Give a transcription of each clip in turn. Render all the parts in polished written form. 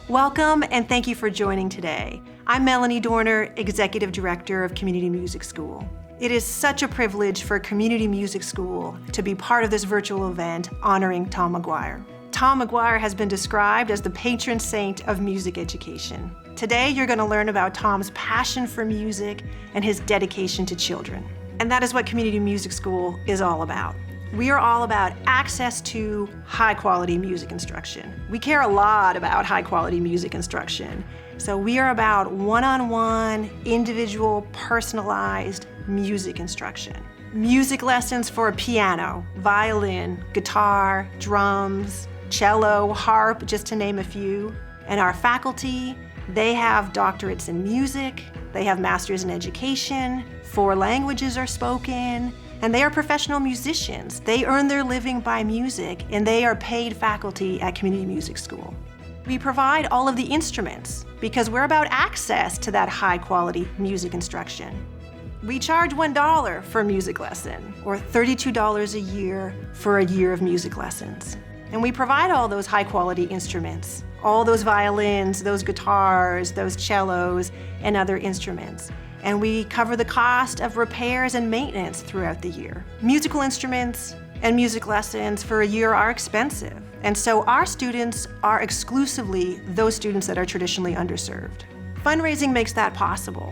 Welcome and thank you for joining today. I'm Melanie Dorner, Executive Director of Community Music School. It is such a privilege for Community Music School to be part of this virtual event honoring Tom Maguire. Tom Maguire has been described as the patron saint of music education. Today you're going to learn about Tom's passion for music and his dedication to children. And that is what Community Music School is all about. We are all about access to high-quality music instruction. We care a lot about high-quality music instruction. So we are about one-on-one, individual, personalized music instruction. Music lessons for piano, violin, guitar, drums, cello, harp, just to name a few. And our faculty, they have doctorates in music, they have masters in education, 4 languages are spoken, and they are professional musicians. They earn their living by music, and they are paid faculty at Community Music School. We provide all of the instruments because we're about access to that high-quality music instruction. We charge $1 for a music lesson, or $32 a year for a year of music lessons. And we provide all those high-quality instruments, all those violins, those guitars, those cellos, and other instruments. And we cover the cost of repairs and maintenance throughout the year. Musical instruments and music lessons for a year are expensive, and so our students are exclusively those students that are traditionally underserved. Fundraising makes that possible.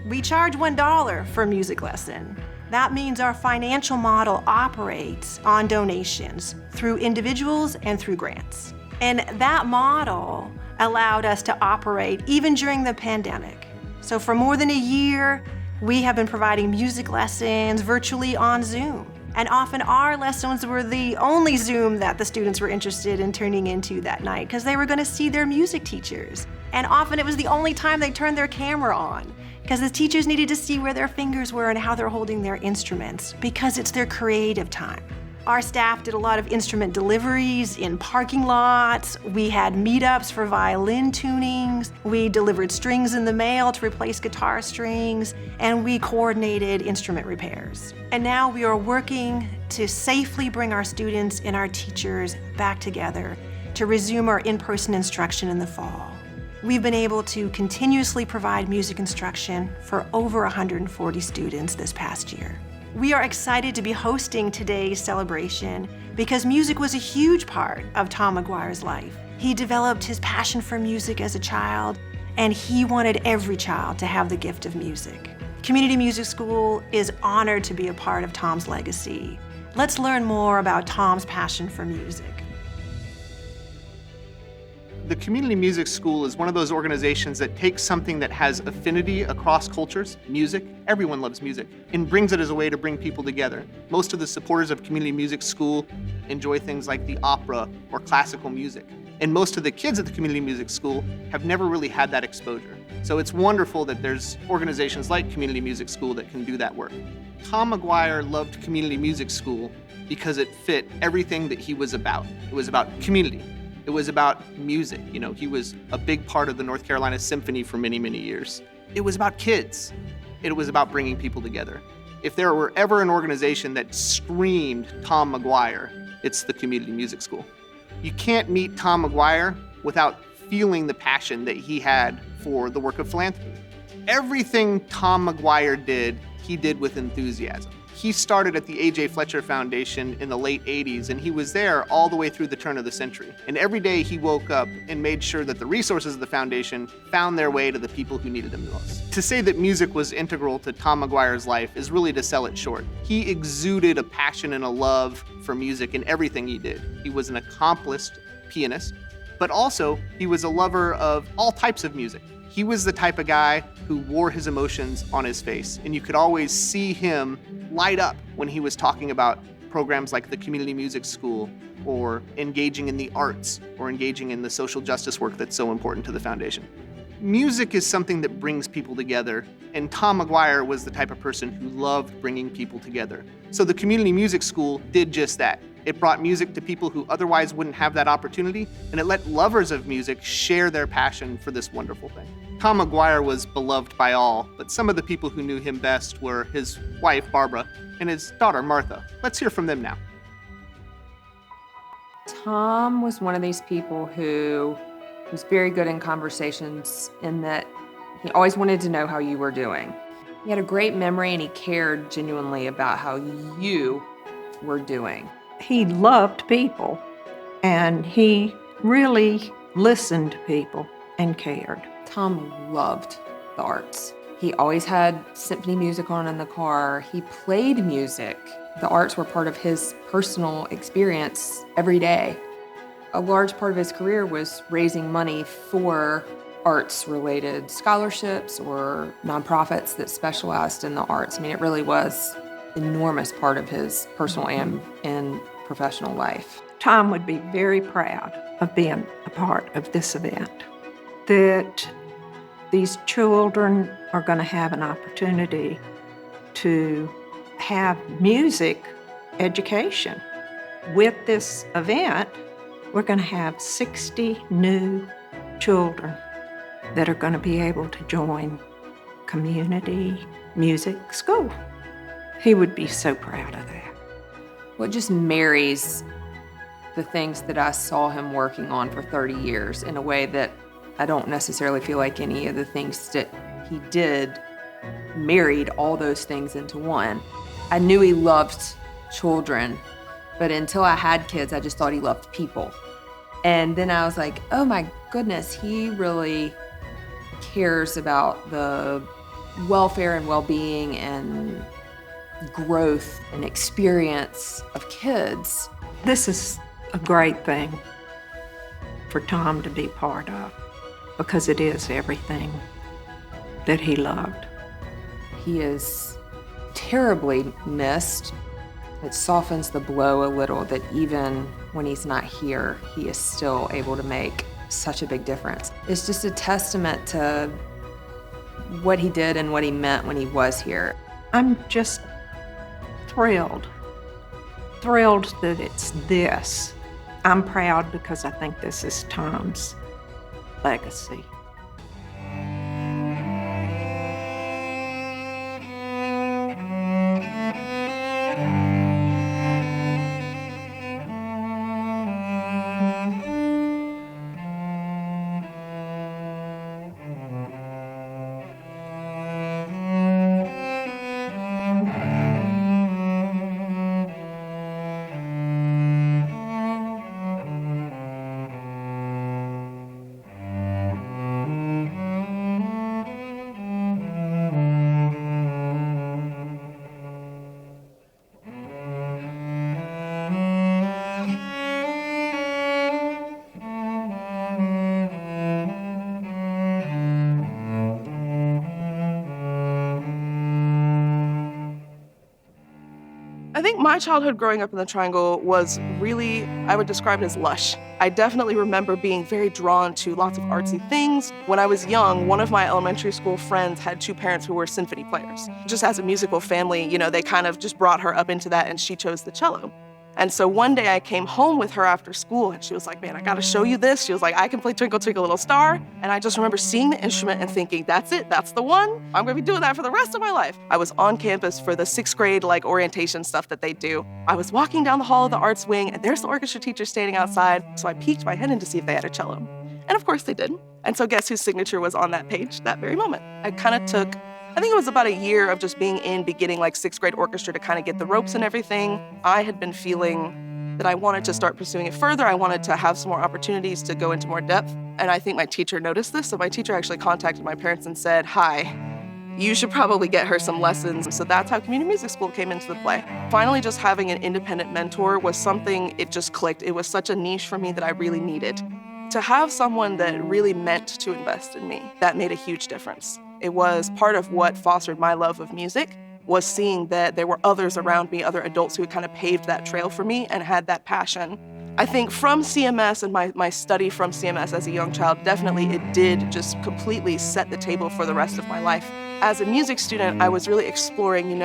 We charge $1 for a music lesson. That means our financial model operates on donations through individuals and through grants. And that model allowed us to operate even during the pandemic. So for more than a year, we have been providing music lessons virtually on Zoom. And often our lessons were the only Zoom that the students were interested in tuning into that night because they were going to see their music teachers. And often it was the only time they turned their camera on because the teachers needed to see where their fingers were and how they're holding their instruments because it's their creative time. Our staff did a lot of instrument deliveries in parking lots. We had meetups for violin tunings. We delivered strings in the mail to replace guitar strings, and we coordinated instrument repairs. And now we are working to safely bring our students and our teachers back together to resume our in-person instruction in the fall. We've been able to continuously provide music instruction for over 140 students this past year. We are excited to be hosting today's celebration because music was a huge part of Tom Maguire's life. He developed his passion for music as a child, and he wanted every child to have the gift of music. Community Music School is honored to be a part of Tom's legacy. Let's learn more about Tom's passion for music. The Community Music School is one of those organizations that takes something that has affinity across cultures, music, everyone loves music, and brings it as a way to bring people together. Most of the supporters of Community Music School enjoy things like the opera or classical music. And most of the kids at the Community Music School have never really had that exposure. So it's wonderful that there's organizations like Community Music School that can do that work. Tom Maguire loved Community Music School because it fit everything that he was about. It was about community. It was about music. You know, he was a big part of the North Carolina Symphony for many, many years. It was about kids. It was about bringing people together. If there were ever an organization that screamed Tom Maguire, it's the Community Music School. You can't meet Tom Maguire without feeling the passion that he had for the work of philanthropy. Everything Tom Maguire did, he did with enthusiasm. He started at the A.J. Fletcher Foundation in the late 80s, and he was there all the way through the turn of the century. And every day he woke up and made sure that the resources of the foundation found their way to the people who needed them the most. To say that music was integral to Tom Maguire's life is really to sell it short. He exuded a passion and a love for music in everything he did. He was an accomplished pianist, but also he was a lover of all types of music. He was the type of guy who wore his emotions on his face, and you could always see him light up when he was talking about programs like the Community Music School, or engaging in the arts, or engaging in the social justice work that's so important to the foundation. Music is something that brings people together, and Tom Maguire was the type of person who loved bringing people together. So the Community Music School did just that. It brought music to people who otherwise wouldn't have that opportunity, and it let lovers of music share their passion for this wonderful thing. Tom Maguire was beloved by all, but some of the people who knew him best were his wife, Barbara, and his daughter, Martha. Let's hear from them now. Tom was one of these people who He was very good in conversations in that he always wanted to know how you were doing. He had a great memory and he cared genuinely about how you were doing. He loved people and he really listened to people and cared. Tom loved the arts. He always had symphony music on in the car. He played music. The arts were part of his personal experience every day. A large part of his career was raising money for arts-related scholarships or nonprofits that specialized in the arts. I mean, it really was an enormous part of his personal and professional life. Tom would be very proud of being a part of this event, that these children are going to have an opportunity to have music education. With this event, we're going to have 60 new children that are going to be able to join community music school. He would be so proud of that. What just marries the things that I saw him working on for 30 years in a way that I don't necessarily feel like any of the things that he did married all those things into one. I knew he loved children, but until I had kids, I just thought he loved people. And then I was like, oh my goodness, he really cares about the welfare and well-being and growth and experience of kids. This is a great thing for Tom to be part of because it is everything that he loved. He is terribly missed. It softens the blow a little that even when he's not here, he is still able to make such a big difference. It's just a testament to what he did and what he meant when he was here. I'm just thrilled that it's this. I'm proud because I think this is Tom's legacy. I think my childhood growing up in the Triangle was really, I would describe it as lush. I definitely remember being very drawn to lots of artsy things. When I was young, one of my elementary school friends had two parents who were symphony players. Just as a musical family, they kind of just brought her up into that and she chose the cello. And so one day I came home with her after school and she was like, man, I gotta show you this. She was like, I can play Twinkle Twinkle Little Star. And I just remember seeing the instrument and thinking, that's it, that's the one. I'm gonna be doing that for the rest of my life. I was on campus for the 6th grade orientation stuff that they do. I was walking down the hall of the arts wing and there's the orchestra teacher standing outside. So I peeked my head in to see if they had a cello. And of course they did. And so guess whose signature was on that page that very moment? I kind of took, I think it was about a year of just being in beginning 6th grade orchestra to kind of get the ropes and everything. I had been feeling that I wanted to start pursuing it further. I wanted to have some more opportunities to go into more depth. And I think my teacher noticed this. So my teacher actually contacted my parents and said, hi, you should probably get her some lessons. So that's how community music school came into the play. Finally, just having an independent mentor was something, it just clicked. It was such a niche for me that I really needed. To have someone that really meant to invest in me, that made a huge difference. It was part of what fostered my love of music, was seeing that there were others around me, other adults who had kind of paved that trail for me and had that passion. I think from CMS and my study from CMS as a young child, definitely it did just completely set the table for the rest of my life. As a music student, I was really exploring,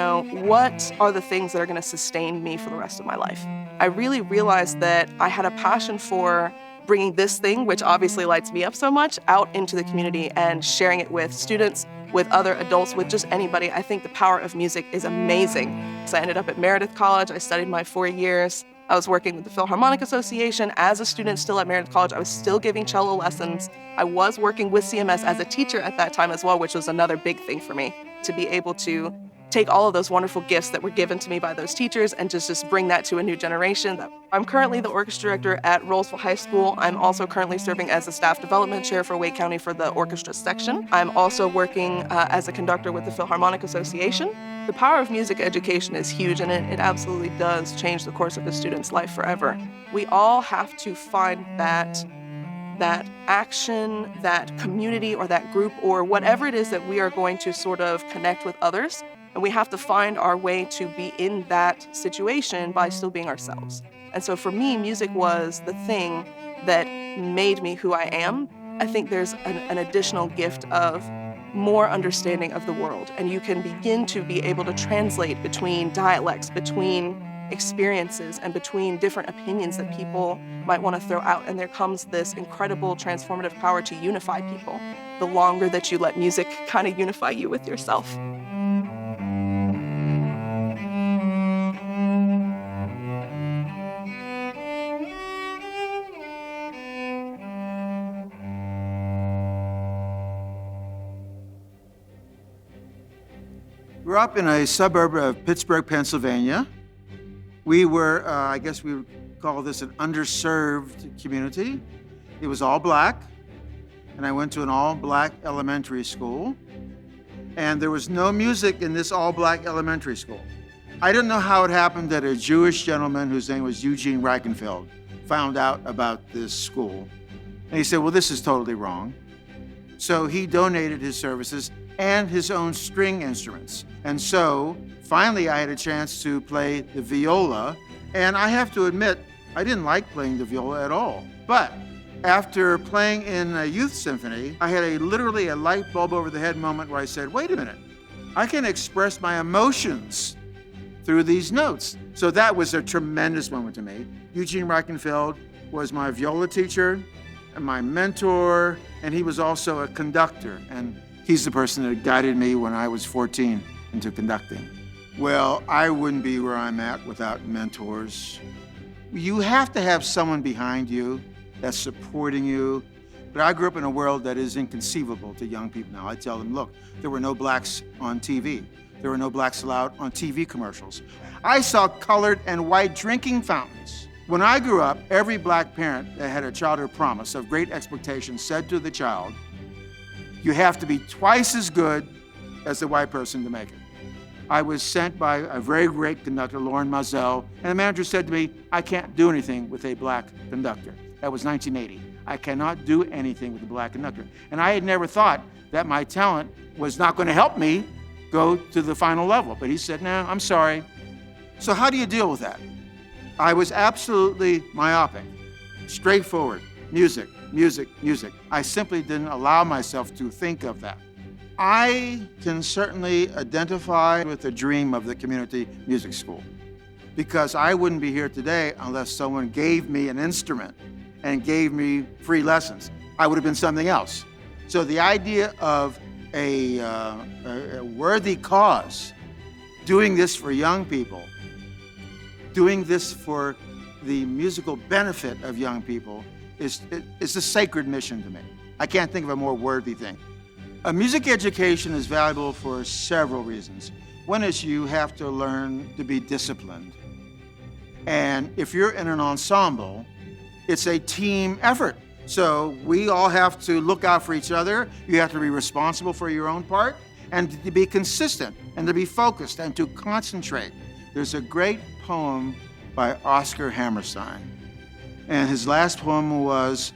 what are the things that are going to sustain me for the rest of my life? I really realized that I had a passion for bringing this thing, which obviously lights me up so much, out into the community and sharing it with students, with other adults, with just anybody. I think the power of music is amazing. So I ended up at Meredith College. I studied my 4 years. I was working with the Philharmonic Association. As a student still at Meredith College, I was still giving cello lessons. I was working with CMS as a teacher at that time as well, which was another big thing for me, to be able to take all of those wonderful gifts that were given to me by those teachers and just bring that to a new generation. I'm currently the orchestra director at Rolesville High School. I'm also currently serving as the staff development chair for Wake County for the orchestra section. I'm also working as a conductor with the Philharmonic Association. The power of music education is huge, and it absolutely does change the course of a student's life forever. We all have to find that action, that community, or that group, or whatever it is that we are going to sort of connect with others. And we have to find our way to be in that situation by still being ourselves. And so for me, music was the thing that made me who I am. I think there's an additional gift of more understanding of the world, and you can begin to be able to translate between dialects, between experiences, and between different opinions that people might want to throw out. And there comes this incredible transformative power to unify people the longer that you let music kind of unify you with yourself. Grew up in a suburb of Pittsburgh, Pennsylvania. We were, I guess we would call this an underserved community. It was all black, and I went to an all-black elementary school, and there was no music in this all-black elementary school. I didn't know how it happened that a Jewish gentleman whose name was Eugene Reichenfeld found out about this school, and he said, well, this is totally wrong. So he donated his services and his own string instruments. And so finally I had a chance to play the viola, and I have to admit, I didn't like playing the viola at all. But after playing in a youth symphony, I had literally a light bulb over the head moment where I said, wait a minute, I can express my emotions through these notes. So that was a tremendous moment to me. Eugene Reichenfeld was my viola teacher and my mentor, and he was also a conductor. And he's the person that guided me when I was 14 into conducting. Well, I wouldn't be where I'm at without mentors. You have to have someone behind you that's supporting you. But I grew up in a world that is inconceivable to young people now. I tell them, look, there were no blacks on TV. There were no blacks allowed on TV commercials. I saw colored and white drinking fountains. When I grew up, every black parent that had a childhood promise of great expectations said to the child, you have to be twice as good as the white person to make it. I was sent by a very great conductor, Lauren Mazel, and the manager said to me, I can't do anything with a black conductor. That was 1980. I cannot do anything with a black conductor. And I had never thought that my talent was not going to help me go to the final level. But he said, no, I'm sorry. So how do you deal with that? I was absolutely myopic, straightforward, music, music, music. I simply didn't allow myself to think of that. I can certainly identify with the dream of the community music school, because I wouldn't be here today unless someone gave me an instrument and gave me free lessons. I would have been something else. So the idea of a worthy cause, doing this for young people, doing this for the musical benefit of young people is a sacred mission to me. I can't think of a more worthy thing. A music education is valuable for several reasons. One is you have to learn to be disciplined. And if you're in an ensemble, it's a team effort. So we all have to look out for each other. You have to be responsible for your own part, and to be consistent, and to be focused, and to concentrate. There's a great poem by Oscar Hammerstein, and his last poem was,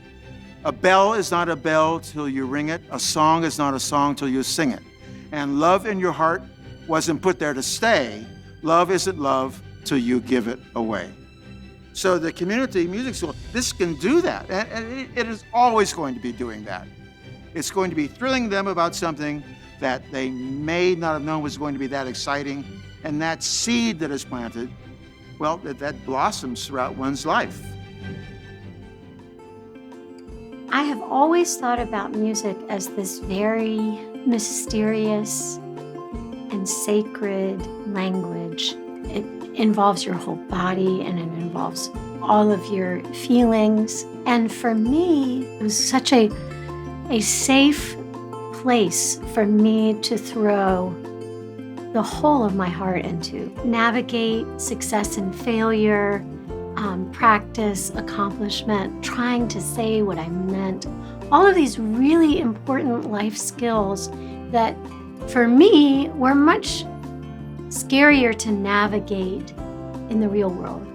a bell is not a bell till you ring it. A song is not a song till you sing it. And love in your heart wasn't put there to stay. Love isn't love till you give it away. So the community music school, this can do that. And it is always going to be doing that. It's going to be thrilling them about something that they may not have known was going to be that exciting. And that seed that is planted, well, that blossoms throughout one's life. I have always thought about music as this very mysterious and sacred language It involves your whole body and it involves all of your feelings. And for me, it was such a safe place for me to throw the whole of my heart into. Navigate success and failure, practice, accomplishment, trying to say what I meant. All of these really important life skills that for me were much scarier to navigate in the real world.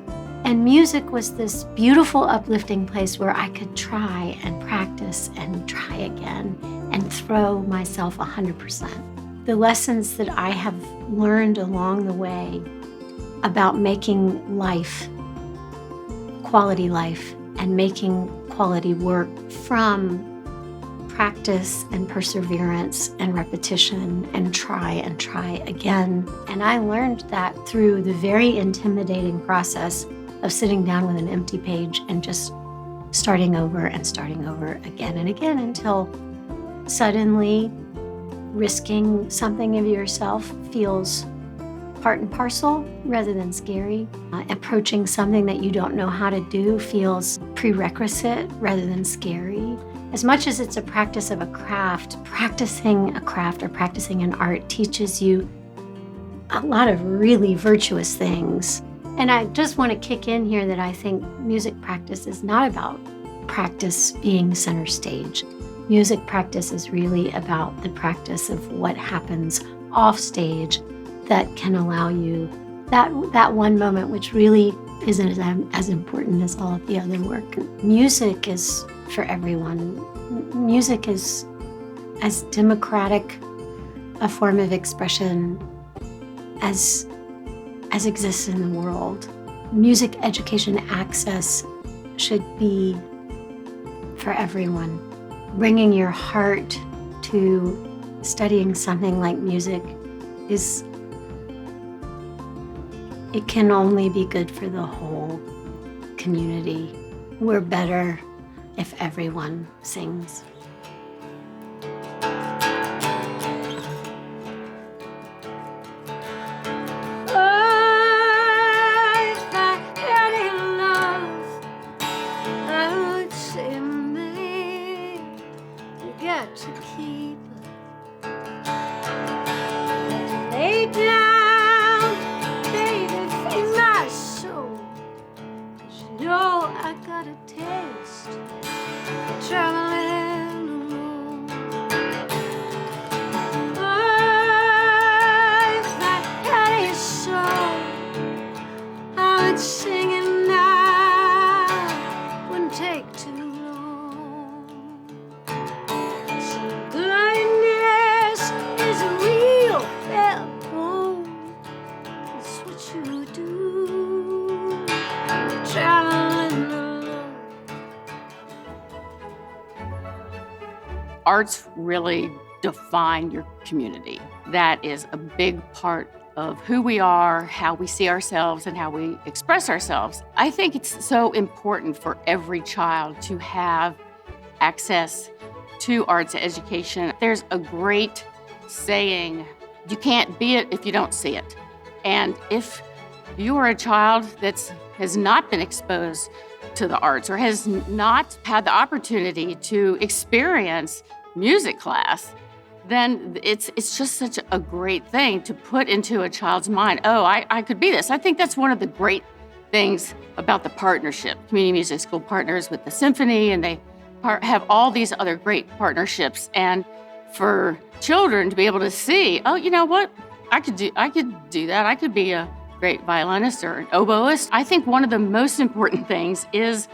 And music was this beautiful, uplifting place where I could try and practice and try again and throw myself 100%. The lessons that I have learned along the way about making life, quality life, and making quality work from practice and perseverance and repetition and try again. And I learned that through the very intimidating process of sitting down with an empty page and just starting over again and again until suddenly risking something of yourself feels part and parcel rather than scary. Approaching something that you don't know how to do feels prerequisite rather than scary. As much as it's a practice of a craft, practicing a craft or practicing an art teaches you a lot of really virtuous things. And I just want to kick in here that I think music practice is not about practice being center stage. Music practice is really about the practice of what happens off stage that can allow you that one moment which really isn't as important as all of the other work. Music is for everyone. Music is as democratic a form of expression as exists in the world. Music education access should be for everyone. Bringing your heart to studying something like music it can only be good for the whole community. We're better if everyone sings. To keep lay down, baby, feed my soul. 'Cause you know I got a taste of traveling alone. Oh, if I had a soul, I would sing it now. Wouldn't take too long. Arts really define your community. That is a big part of who we are, how we see ourselves, and how we express ourselves. I think it's so important for every child to have access to arts education. There's a great saying, you can't be it if you don't see it. And if you are a child that has not been exposed to the arts or has not had the opportunity to experience music class, then it's just such a great thing to put into a child's mind. Oh, I could be this. I think that's one of the great things about the partnership. Community Music School partners with the symphony, and they have all these other great partnerships. And for children to be able to see, oh, you know what? I could do that. I could be a great violinist or an oboist. I think one of the most important things is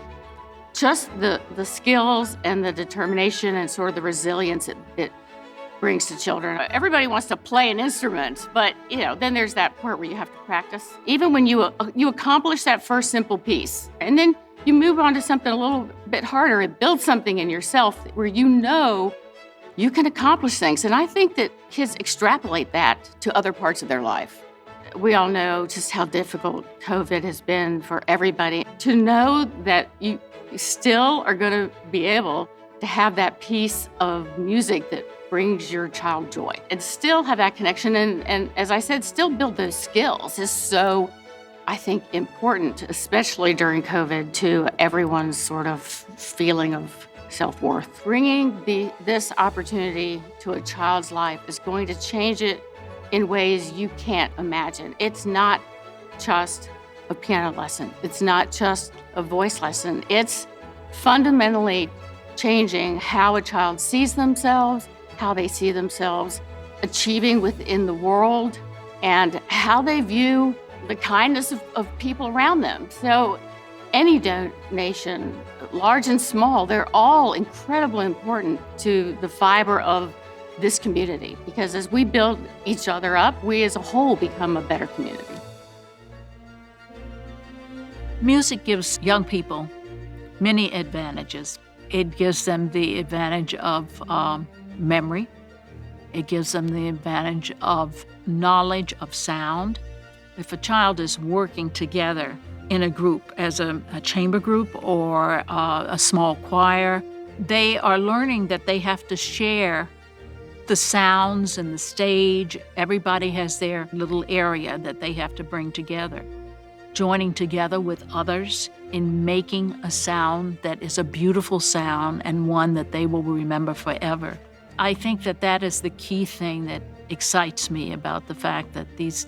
just the skills and the determination and sort of the resilience it brings to children. Everybody wants to play an instrument, but then there's that part where you have to practice. Even when you accomplish that first simple piece, and then you move on to something a little bit harder and build something in yourself where you can accomplish things. And I think that kids extrapolate that to other parts of their life. We all know just how difficult COVID has been for everybody. To know that you still are going to be able to have that piece of music that brings your child joy and still have that connection. And as I said, still build those skills is so, I think, important, especially during COVID, to everyone's sort of feeling of self-worth. Bringing this opportunity to a child's life is going to change it in ways you can't imagine. It's not just a piano lesson. It's not just a voice lesson. It's fundamentally changing how a child sees themselves, how they see themselves achieving within the world, and how they view the kindness of people around them. So any donation, large and small, they're all incredibly important to the fiber of this community, because as we build each other up, we as a whole become a better community. Music gives young people many advantages. It gives them the advantage of memory. It gives them the advantage of knowledge of sound. If a child is working together in a group, as a chamber group or a small choir, they are learning that they have to share the sounds and the stage. Everybody has their little area that they have to bring together. Joining together with others in making a sound that is a beautiful sound and one that they will remember forever. I think that is the key thing that excites me about the fact that these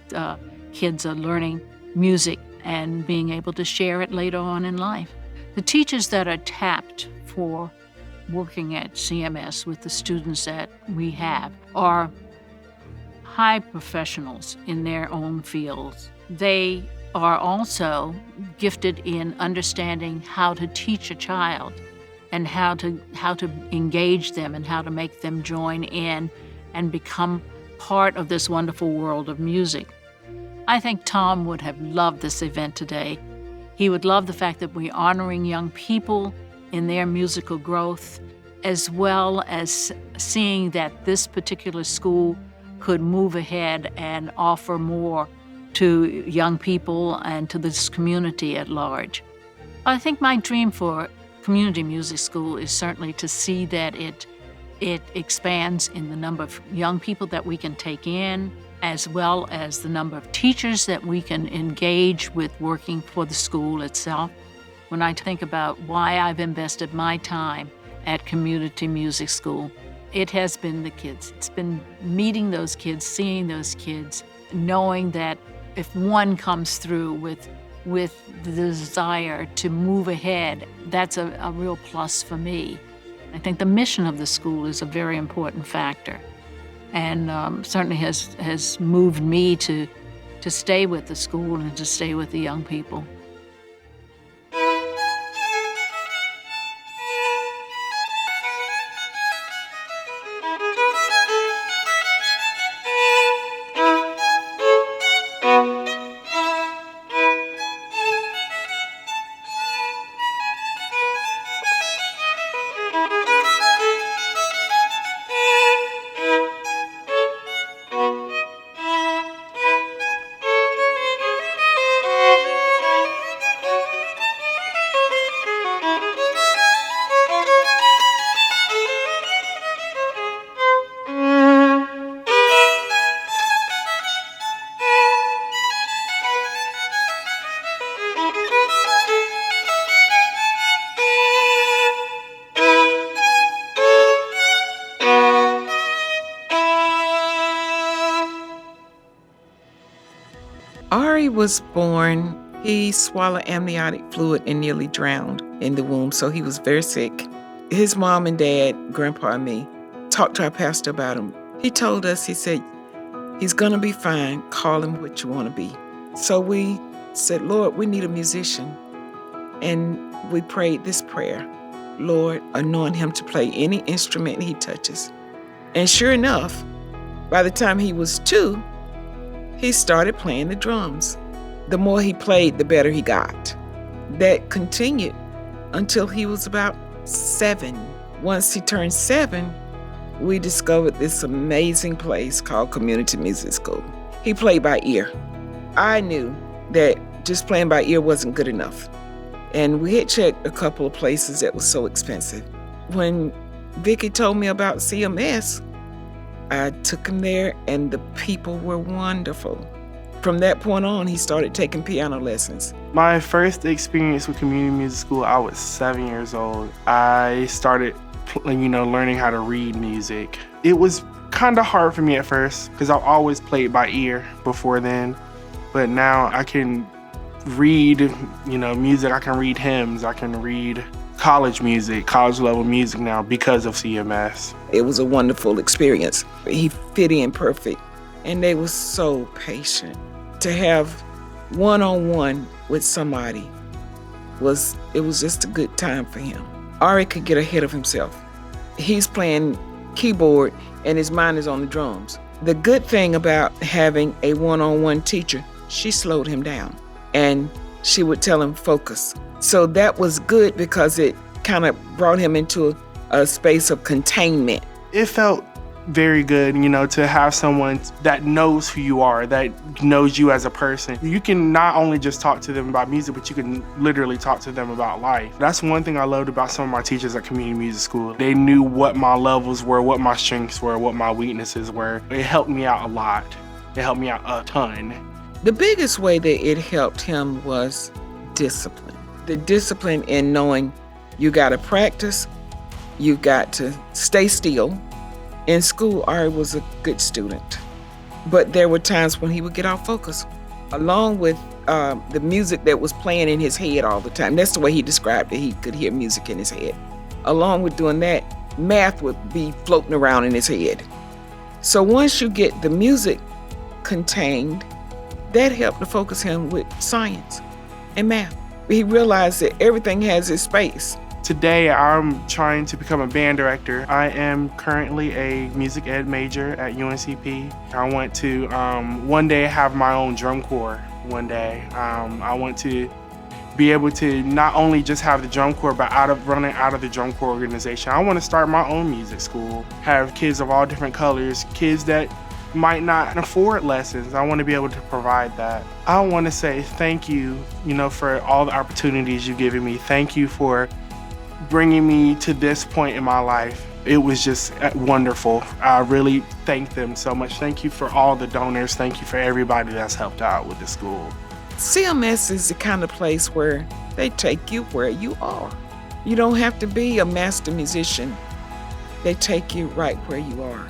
kids are learning music and being able to share it later on in life. The teachers that are tapped for working at CMS with the students that we have are high professionals in their own fields. They are also gifted in understanding how to teach a child and how to engage them and how to make them join in and become part of this wonderful world of music. I think Tom would have loved this event today. He would love the fact that we're honoring young people in their musical growth, as well as seeing that this particular school could move ahead and offer more to young people and to this community at large. I think my dream for community music school is certainly to see that it expands in the number of young people that we can take in, as well as the number of teachers that we can engage with working for the school itself. When I think about why I've invested my time at community music school, it has been the kids. It's been meeting those kids, seeing those kids, knowing that if one comes through with the desire to move ahead, that's a real plus for me. I think the mission of the school is a very important factor, and certainly has moved me to stay with the school and to stay with the young people. Ari was born, he swallowed amniotic fluid and nearly drowned in the womb, so he was very sick. His mom and dad, grandpa and me, talked to our pastor about him. He told us, he said, he's gonna be fine, call him what you wanna be. So we said, Lord, we need a musician. And we prayed this prayer, Lord, anoint him to play any instrument he touches. And sure enough, by the time he was 2, he started playing the drums. The more he played, the better he got. That continued until he was about 7. Once he turned 7, we discovered this amazing place called Community Music School. He played by ear. I knew that just playing by ear wasn't good enough. And we had checked a couple of places that was so expensive. When Vicki told me about CMS, I took him there and the people were wonderful. From that point on, he started taking piano lessons. My first experience with community music school, I was 7 years old. I started, learning how to read music. It was kind of hard for me at first because I've always played by ear before then. But now I can read, music. I can read hymns. I can read college music, college level music now because of CMS. It was a wonderful experience. He fit in perfect, and they were so patient. To have one-on-one with somebody was just a good time for him. Ari could get ahead of himself. He's playing keyboard and his mind is on the drums. The good thing about having a one-on-one teacher, she slowed him down and she would tell him focus. So that was good because it kind of brought him into a space of containment. It felt very good, to have someone that knows who you are, that knows you as a person. You can not only just talk to them about music, but you can literally talk to them about life. That's one thing I loved about some of my teachers at community music school. They knew what my levels were, what my strengths were, what my weaknesses were. It helped me out a lot. It helped me out a ton. The biggest way that it helped him was discipline. The discipline in knowing you got to practice, you got to stay still. In school, Ari was a good student, but there were times when he would get off focus, along with the music that was playing in his head all the time. That's the way he described it. He could hear music in his head. Along with doing that, math would be floating around in his head. So once you get the music contained, that helped to focus him with science and math. He realized that everything has its space. Today, I'm trying to become a band director. I am currently a music ed major at UNCP. I want to one day have my own drum corps one day. I want to be able to not only just have the drum corps, but running out of the drum corps organization. I want to start my own music school, have kids of all different colors, kids that might not afford lessons. I want to be able to provide that. I want to say thank you, for all the opportunities you've given me. Thank you for bringing me to this point in my life. It was just wonderful. I really thank them so much. Thank you for all the donors. Thank you for everybody that's helped out with the school. CMS is the kind of place where they take you where you are. You don't have to be a master musician. They take you right where you are.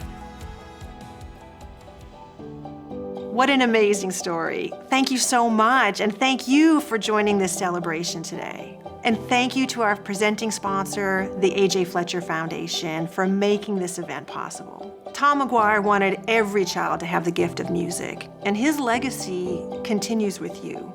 What an amazing story. Thank you so much, and thank you for joining this celebration today. And thank you to our presenting sponsor, the A.J. Fletcher Foundation, for making this event possible. Tom Maguire wanted every child to have the gift of music, and his legacy continues with you.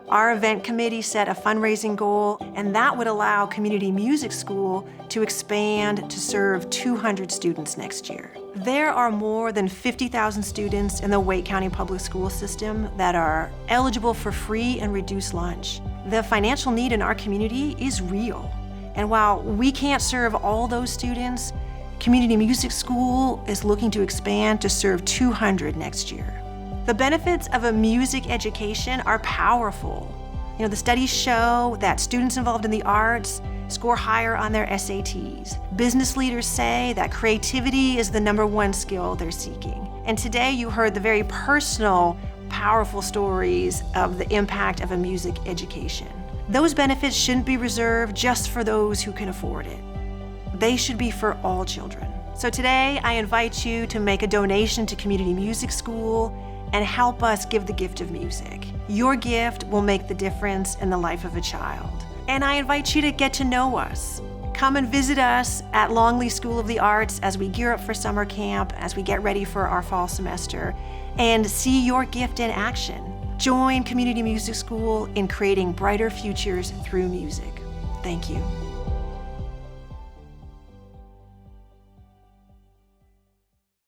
Our event committee set a fundraising goal, and that would allow Community Music School to expand to serve 200 students next year. There are more than 50,000 students in the Wake County Public School system that are eligible for free and reduced lunch. The financial need in our community is real. And while we can't serve all those students, Community Music School is looking to expand to serve 200 next year. The benefits of a music education are powerful. The studies show that students involved in the arts score higher on their SATs. Business leaders say that creativity is the #1 skill they're seeking. And today you heard the very personal, powerful stories of the impact of a music education. Those benefits shouldn't be reserved just for those who can afford it. They should be for all children. So today I invite you to make a donation to Community Music School and help us give the gift of music. Your gift will make the difference in the life of a child. And I invite you to get to know us. Come and visit us at Longley School of the Arts as we gear up for summer camp, as we get ready for our fall semester, and see your gift in action. Join Community Music School in creating brighter futures through music. Thank you.